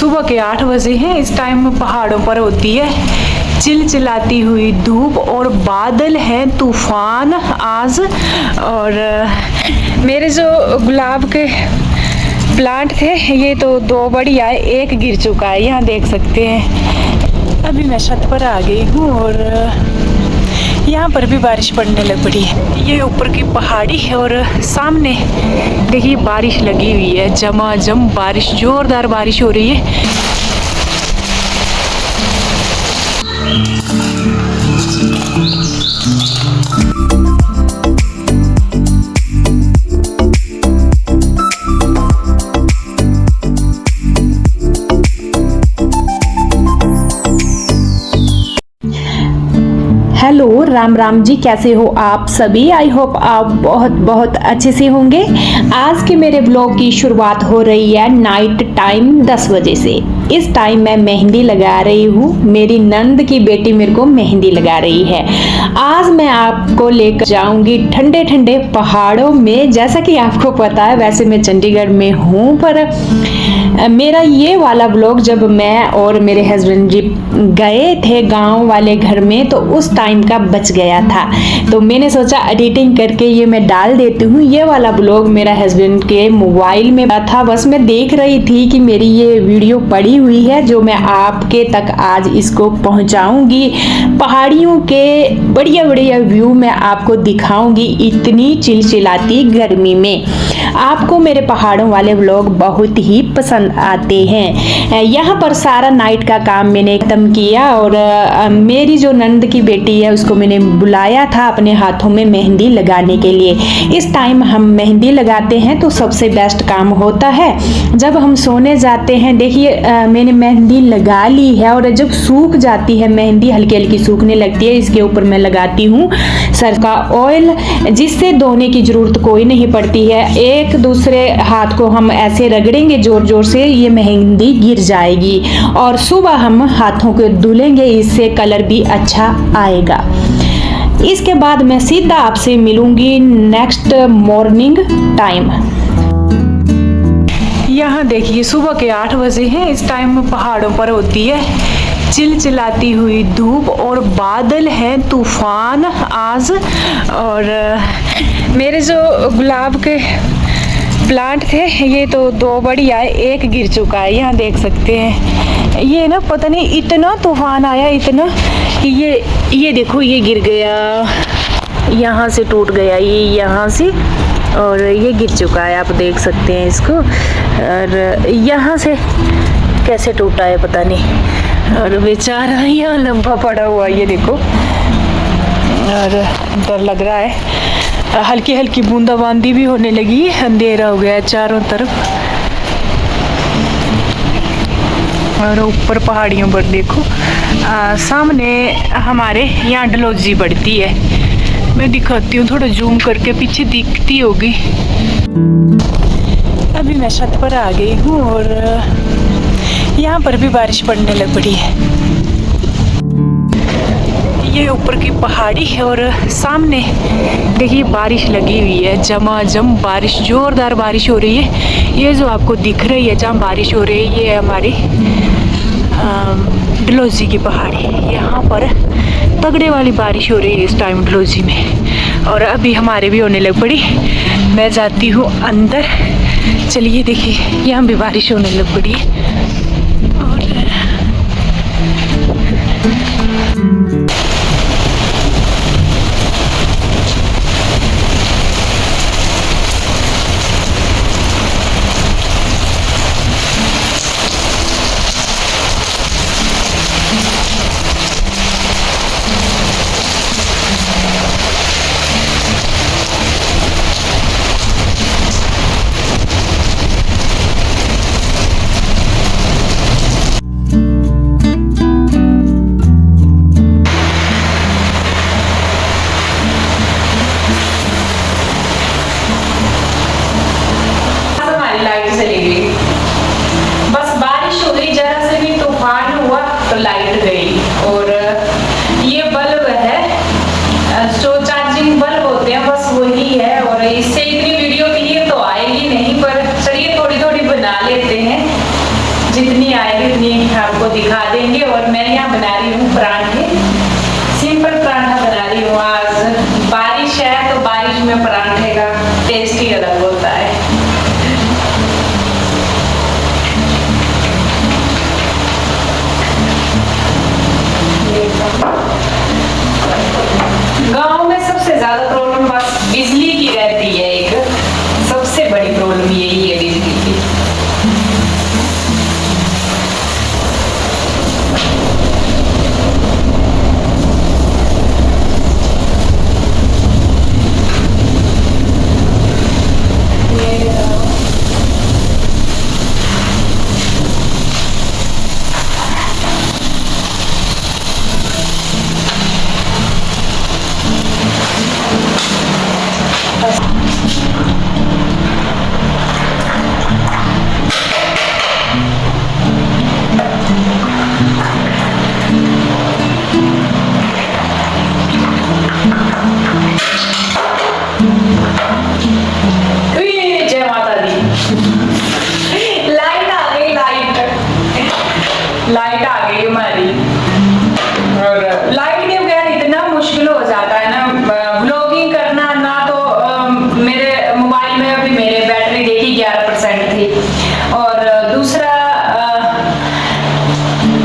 सुबह के 8 बजे हैं। इस टाइम पहाड़ों पर होती है चिलचिलाती हुई धूप और बादल हैं तूफान आज। और मेरे जो गुलाब के प्लांट थे ये तो 2 बढ़िया है, एक गिर चुका है, यहाँ देख सकते हैं। अभी मैं छत पर आ गई हूँ और यहाँ पर भी बारिश पड़ने लग पड़ी है। ये ऊपर की पहाड़ी है और सामने देखिए बारिश लगी हुई है, झमाझम बारिश, जोरदार बारिश हो रही है। हेलो, राम राम जी, कैसे हो आप सभी? आई होप आप बहुत बहुत अच्छे से होंगे। आज के मेरे ब्लॉग की शुरुआत हो रही है नाइट टाइम 10 बजे से। इस टाइम मैं मेहंदी लगा रही हूँ, मेरी नंद की बेटी मेरे को मेहंदी लगा रही है। आज मैं आपको लेकर जाऊंगी ठंडे ठंडे पहाड़ों में। जैसा कि आपको पता है वैसे मैं चंडीगढ़ में हूँ, पर मेरा ये वाला ब्लॉग जब मैं और मेरे हस्बैंड जी गए थे गांव वाले घर में तो उस टाइम का बच गया था, तो मैंने सोचा एडिटिंग करके ये मैं डाल देती हूँ। ये वाला ब्लॉग मेरा हस्बैंड के मोबाइल में था, बस मैं देख रही थी कि मेरी ये वीडियो पड़ी हुई है जो मैं आपके तक आज इसको पहुंचाऊंगी। पहाड़ियों के बढ़िया बढ़िया व्यू मैं आपको दिखाऊंगी इतनी चिलचिलाती गर्मी में। आपको मेरे पहाड़ों वाले व्लॉग बहुत ही पसंद आते हैं। यहाँ पर सारा नाइट का काम मैंने खत्म किया और मेरी जो नंद की बेटी है उसको मैंने बुलाया था अपने हाथों में मेहंदी लगाने के लिए। इस टाइम हम मेहंदी लगाते हैं तो सबसे बेस्ट काम होता है जब हम सोने जाते हैं। देखिए मैंने मेहंदी लगा ली है और जब सूख जाती है मेहंदी, हल्की हल्की सूखने लगती है, इसके ऊपर मैं लगाती हूँ सरसों का ऑयल, जिससे धोने की जरूरत कोई नहीं पड़ती है। एक दूसरे हाथ को हम ऐसे रगड़ेंगे जोर जोर से, ये मेहंदी गिर जाएगी और सुबह हम हाथों को धुलेंगे, इससे कलर भी अच्छा आएगा। इसके बाद मैं सीधा आपसे मिलूंगी नेक्स्ट मॉर्निंग टाइम। यहाँ देखिए सुबह के 8 बजे हैं। इस टाइम पहाड़ों पर होती है चिलचिलाती हुई धूप और बादल हैं तूफान आज। और मेरे जो गुलाब के प्लांट थे ये तो 2 बढ़िया है, एक गिर चुका है, यहाँ देख सकते हैं। ये ना पता नहीं इतना तूफान आया, इतना कि ये देखो ये गिर गया, यहाँ से टूट गया, ये यहाँ से, और ये गिर चुका है, आप देख सकते हैं इसको। और यहाँ से कैसे टूटा है पता नहीं, और बेचारा यहाँ लंबा पड़ा हुआ, ये देखो। और डर लग रहा है, हल्की हल्की बूंदाबांदी भी होने लगी, अंधेरा हो गया है चारों तरफ। और ऊपर पहाड़ियों पर देखो सामने हमारे यहाँ डलहौजी बढ़ती है। मैं दिखाती हूँ थोड़ा जूम करके, पीछे दिखती होगी। अभी मैं छत पर आ गई हूँ और यहाँ पर भी बारिश पड़ने लग पड़ी है। ये ऊपर की पहाड़ी है और सामने देखिए बारिश लगी हुई है, झमाझम बारिश, जोरदार बारिश हो रही है। ये जो आपको दिख रही है जहाँ बारिश हो रही है ये है हमारी डलहौजी की पहाड़ी। यहाँ पर तगड़े वाली बारिश हो रही है इस टाइम डलहौजी में, और अभी हमारे भी होने लग पड़ी। मैं जाती हूँ अंदर, चलिए देखिए यहाँ भी बारिश होने लग पड़ी है। रही हूँ उतनी आपको दिखा देंगे। और मैं यहाँ बना रही हूँ पराठे, सिंपल पराठा बना रही हूँ। आज बारिश है तो बारिश में पराठे का टेस्ट ही अलग होता है। गांव में सबसे ज्यादा प्रॉब्लम बस बिजली की रहती है, एक सबसे बड़ी प्रॉब्लम यही है बिजली की। जय माता दी। लाइट आ गई, लाइट आ गई हमारी। और लाइट के बगैर इतना मुश्किल हो जाता है ना व्लॉगिंग करना ना। तो मेरे मोबाइल में अभी मेरे बैटरी देखी 11% थी, और दूसरा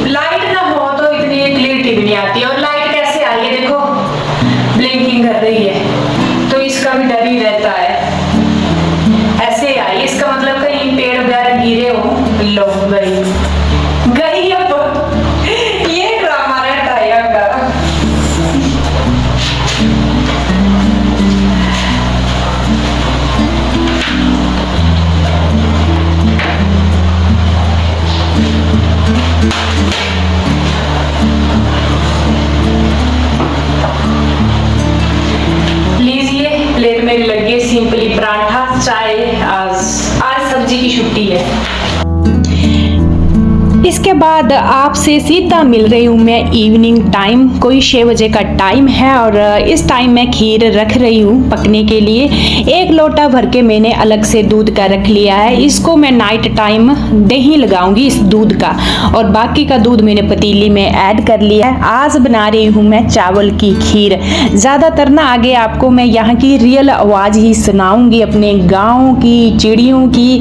लाइट ना हो तो इतनी क्लियरिटी भी नहीं आती। और लाइट कैसे आई है देखो, ब्लिंकिंग कर रही है, तो इसका भी डर ही रहता है। ऐसे आई, इसका मतलब कहीं पेड़ वगैरह गिरे हो। लो गई अब, ये ड्रामा रहता है यहाँ। लीजिए प्लेट मेरी लगी है सिंपली पराठा चाय। आज सब्जी की छुट्टी है। इसके बाद आपसे सीधा मिल रही हूँ मैं इवनिंग टाइम, कोई 6 बजे का टाइम है। और इस टाइम मैं खीर रख रही हूँ पकने के लिए। 1 लोटा भर के मैंने अलग से दूध का रख लिया है। इसको मैं नाइट टाइम दही लगाऊंगी इस दूध का, और बाकी का दूध मैंने पतीली में ऐड कर लिया है। आज बना रही हूँ मैं चावल की खीर। ज़्यादातर ना आगे आपको मैं यहाँ की रियल आवाज़ ही सुनाऊंगी, अपने गाँव की चिड़ियों की।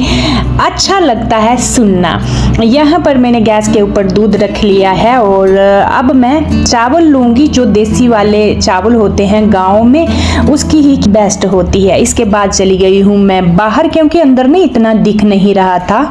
अच्छा लगता है सुनना। यहाँ पर मैंने गैस के ऊपर दूध रख लिया है, और अब मैं चावल लूँगी जो देसी वाले चावल होते हैं गाँव में, उसकी ही बेस्ट होती है। इसके बाद चली गई हूँ मैं बाहर, क्योंकि अंदर में इतना दिख नहीं रहा था।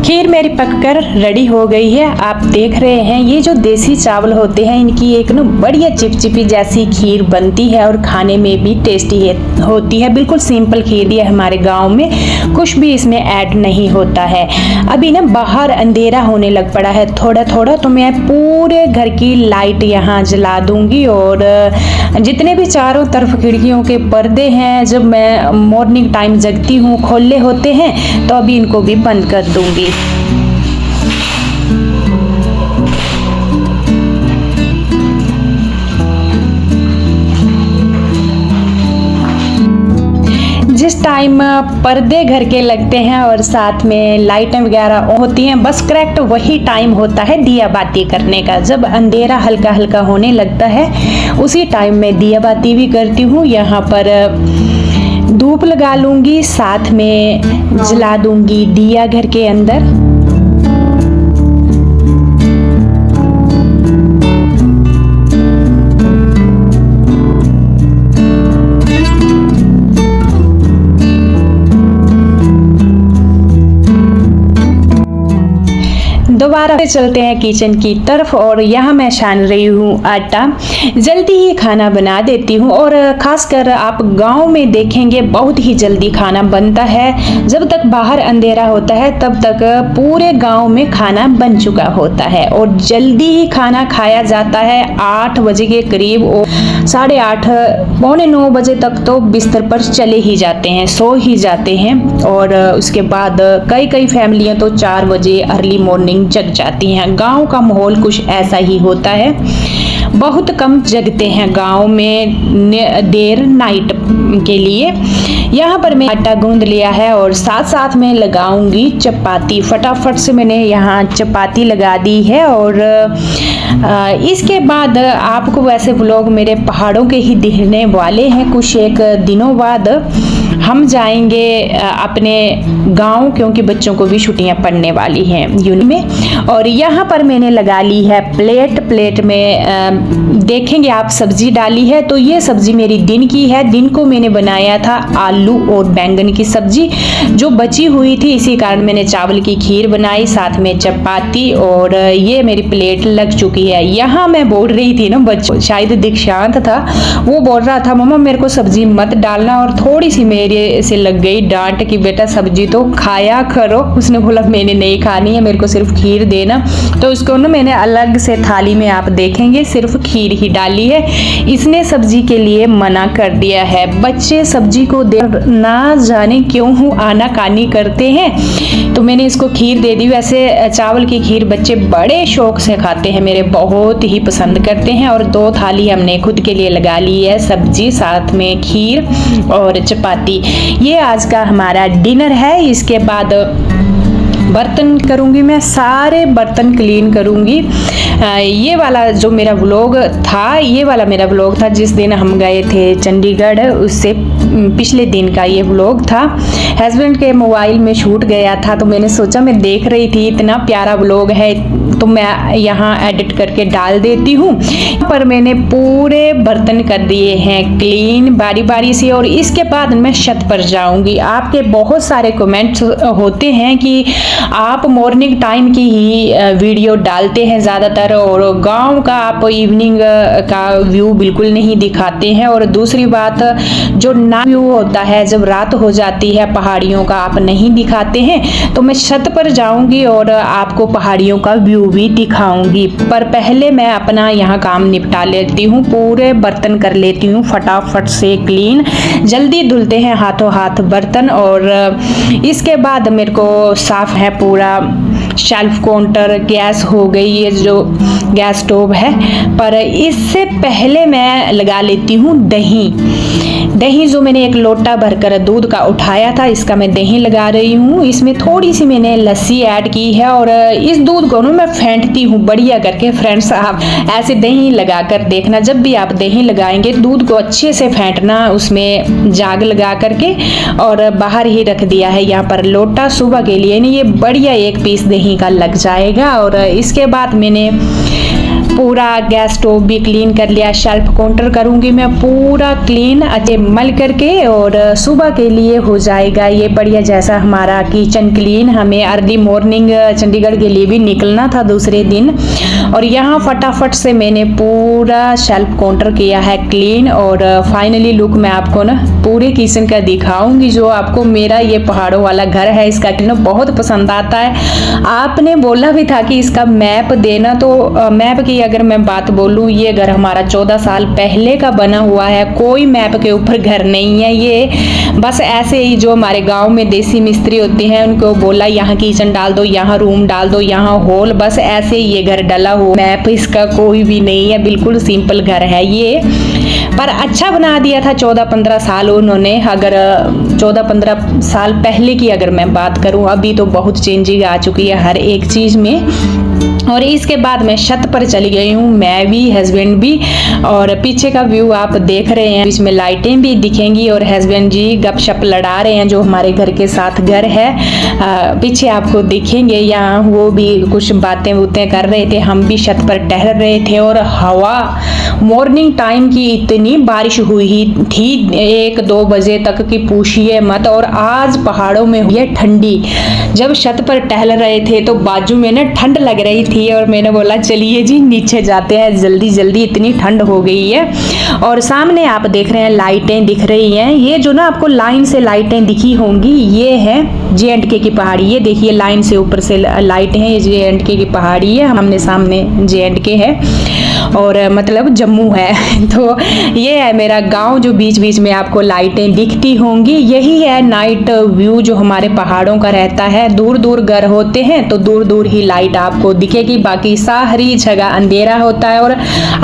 खीर मेरी पककर रेडी हो गई है। आप देख रहे हैं ये जो देसी चावल होते हैं इनकी एक ना बढ़िया चिपचिपी जैसी खीर बनती है और खाने में भी टेस्टी होती है। बिल्कुल सिंपल खीर है हमारे गांव में, कुछ भी इसमें ऐड नहीं होता है। अभी ना बाहर अंधेरा होने लग पड़ा है थोड़ा थोड़ा, तो मैं पूरे घर की लाइट यहाँ जला दूंगी और जितने भी चारों तरफ खिड़कियों के पर्दे हैं जब मैं मॉर्निंग टाइम जगती हूँ खोले होते हैं तो अभी इनको भी बंद कर दूंगी। जिस टाइम पर्दे घर के लगते हैं और साथ में लाइटें वगैरह होती हैं, बस करेक्ट वही टाइम होता है दिया बाती करने का। जब अंधेरा हल्का हल्का होने लगता है उसी टाइम में दिया बाती भी करती हूँ। यहाँ पर धूप लगा लूँगी, साथ में जला दूँगी दिया घर के अंदर। दोबारा से चलते हैं किचन की तरफ और यहाँ मैं छान रही हूँ आटा। जल्दी ही खाना बना देती हूँ और ख़ासकर आप गांव में देखेंगे बहुत ही जल्दी खाना बनता है। जब तक बाहर अंधेरा होता है तब तक पूरे गांव में खाना बन चुका होता है और जल्दी ही खाना खाया जाता है। 8 बजे के करीब और 8:30 पौने 9 बजे तक तो बिस्तर पर चले ही जाते हैं, सो ही जाते हैं। और उसके बाद कई फैमिलियाँ तो 4 बजे अर्ली मॉर्निंग जग जाती हैं। गांव का माहौल कुछ ऐसा ही होता है, बहुत कम जगते हैं गांव में देर नाइट के लिए। यहाँ पर मैं आटा गूंद लिया है और साथ में लगाऊंगी चपाती। फटाफट से मैंने यहाँ चपाती लगा दी है और इसके बाद आपको वैसे व्लॉग मेरे पहाड़ों के ही दिखने वाले हैं। कुछ एक दिनों बाद हम जाएंगे अपने गांव, क्योंकि बच्चों को भी छुट्टियां पड़ने वाली हैं यूनी में। और यहाँ पर मैंने लगा ली है प्लेट में देखेंगे आप सब्जी डाली है। तो ये सब्जी मेरी दिन की है। दिन को मैंने बनाया था आलू और बैंगन की सब्जी जो बची हुई थी, इसी कारण मैंने चावल की खीर बनाई, साथ में चपाती। और ये मेरी प्लेट लग चुकी है। यहाँ मैं बोल रही थी ना, बच्चों शायद दीक्षांत था, वो बोल रहा था मम्मा मेरे को सब्जी मत डालना, और थोड़ी सी मेरे से लग गई डांट कि बेटा सब्जी तो खाया करो। उसने बोला मैंने नहीं खानी है, मेरे को सिर्फ खीर देना। तो उसको ना मैंने अलग से थाली में आप देखेंगे सिर्फ खीर ही डाली है। इसने सब्जी के लिए मना कर दिया है। बच्चे सब्जी को दे ना जाने क्यों आनाकानी करते हैं, तो मैंने इसको खीर दे दी। वैसे चावल की खीर बच्चे बड़े शौक से खाते हैं, मेरे बहुत ही पसंद करते हैं। और 2 थाली हमने खुद के लिए लगा ली है, सब्जी साथ में खीर और चपाती। ये आज का हमारा डिनर है। इसके बाद बर्तन करूंगी, मैं सारे बर्तन क्लीन करूंगी। ये वाला जो मेरा व्लॉग था, ये वाला मेरा व्लॉग था जिस दिन हम गए थे चंडीगढ़, उससे पिछले दिन का ये व्लॉग था। हस्बैंड के मोबाइल में शूट गया था, तो मैंने सोचा मैं देख रही थी इतना प्यारा व्लॉग है तो मैं यहाँ एडिट करके डाल देती हूँ। पर मैंने पूरे बर्तन कर दिए हैं क्लीन बारी बारी से। और इसके बाद मैं छत पर जाऊंगी। आपके बहुत सारे कमेंट्स होते हैं कि आप मॉर्निंग टाइम की ही वीडियो डालते हैं ज़्यादातर, और गांव का आप इवनिंग का व्यू बिल्कुल नहीं दिखाते हैं। और दूसरी बात, जो नाइट व्यू होता है जब रात हो जाती है पहाड़ियों का, आप नहीं दिखाते हैं। तो मैं छत पर जाऊंगी और आपको पहाड़ियों का व्यू भी दिखाऊंगी। पर पहले मैं अपना यहाँ काम निपटा लेती हूँ, पूरे बर्तन कर लेती हूँ फटाफट से क्लीन। जल्दी धुलते हैं हाथों हाथ बर्तन। और इसके बाद मेरे को साफ है पूरा शेल्फ काउंटर, गैस हो गई, ये जो गैस स्टोव है। पर इससे पहले मैं लगा लेती हूँ दही जो मैंने 1 लोटा भरकर दूध का उठाया था, इसका मैं दही लगा रही हूँ। इसमें थोड़ी सी मैंने लस्सी ऐड की है और इस दूध को ना मैं फेंटती हूँ बढ़िया करके। फ्रेंड्स आप ऐसे दही लगा कर देखना, जब भी आप दही लगाएंगे दूध को अच्छे से फेंटना, उसमें जाग लगा करके, और बाहर ही रख दिया है यहाँ पर लोटा सुबह के लिए। नहीं, ये बढ़िया 1 पीस दही का लग जाएगा। और इसके बाद मैंने पूरा गैस स्टोव भी क्लीन कर लिया। शेल्फ काउंटर करूंगी मैं पूरा क्लीन अच्छे मल करके, और सुबह के लिए हो जाएगा ये बढ़िया जैसा हमारा किचन क्लीन। हमें अर्ली मॉर्निंग चंडीगढ़ के लिए भी निकलना था दूसरे दिन। और यहाँ फटाफट से मैंने पूरा शेल्फ काउंटर किया है क्लीन। और फाइनली लुक मैं आपको ना पूरे किचन का दिखाऊंगी। जो आपको मेरा ये पहाड़ों वाला घर है, इसका किचन बहुत पसंद आता है। आपने बोला भी था कि इसका मैप देना, तो मैप की अगर मैं बात बोलूं, ये घर हमारा 14 साल पहले का बना हुआ है। कोई मैप के ऊपर घर नहीं है, ये बस ऐसे ही जो हमारे गांव में देसी मिस्त्री होते हैं उनको बोला यहाँ किचन डाल दो, यहाँ रूम डाल दो, यहाँ हॉल, बस ऐसे ही ये घर डला हुआ। मैप इसका कोई भी नहीं है, बिल्कुल सिंपल घर है ये। पर अच्छा बना दिया था 14-15 साल उन्होंने। अगर 14-15 साल पहले की अगर मैं बात करूं, अभी तो बहुत चेंजिंग आ चुकी है हर एक चीज में। और इसके बाद मैं छत पर चली गई हूँ, मैं भी हस्बैंड भी। और पीछे का व्यू आप देख रहे हैं, इसमें लाइटें भी दिखेंगी और हस्बैंड जी गपशप लड़ा रहे हैं जो हमारे घर के साथ घर है। पीछे आपको दिखेंगे, यहाँ वो भी कुछ बातें वूतें कर रहे थे, हम भी छत पर टहल रहे थे। और हवा मॉर्निंग टाइम की इतनी बारिश हुई थी 1-2 बजे तक की पूछिए मत। और आज पहाड़ों में हुई है ठंडी। जब छत पर टहल रहे थे तो बाजू में ना ठंड लग रही थी और मैंने बोला चलिए जी नीचे जाते हैं जल्दी जल्दी, इतनी ठंड हो गई है। और सामने आप देख रहे हैं लाइटें दिख रही हैं, ये जो ना आपको लाइन से लाइटें दिखी होंगी ये है J&K की पहाड़ी। ये देखिए लाइन से ऊपर से लाइट है, ये J&K की पहाड़ी है, हमने सामने J&K है और मतलब जम्मू है। तो ये है मेरा गांव जो बीच बीच में आपको लाइटें दिखती होंगी। यही है नाइट व्यू जो हमारे पहाड़ों का रहता है। दूर दूर घर होते हैं तो दूर दूर ही लाइट आपको दिखेगी, बाकी सारी जगह अंधेरा होता है। और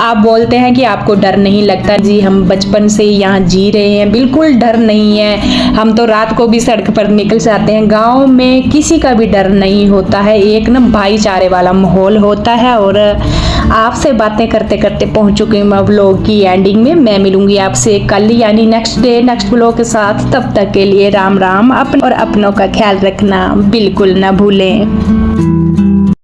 आप बोलते हैं कि आपको डर नहीं लगता, जी हम बचपन से यहाँ जी रहे हैं, बिल्कुल डर नहीं है। हम तो रात को भी सड़क पर निकल जाते हैं। गांव में किसी का भी डर नहीं होता है, एक ना भाईचारे वाला माहौल होता है। और आपसे बातें करते करते पहुंच चुकी हूँ मैं व्लॉग की एंडिंग में। मैं मिलूंगी आपसे कल यानी नेक्स्ट डे नेक्स्ट व्लॉग के साथ। तब तक के लिए राम राम। और अपनों का ख्याल रखना बिल्कुल ना भूलें।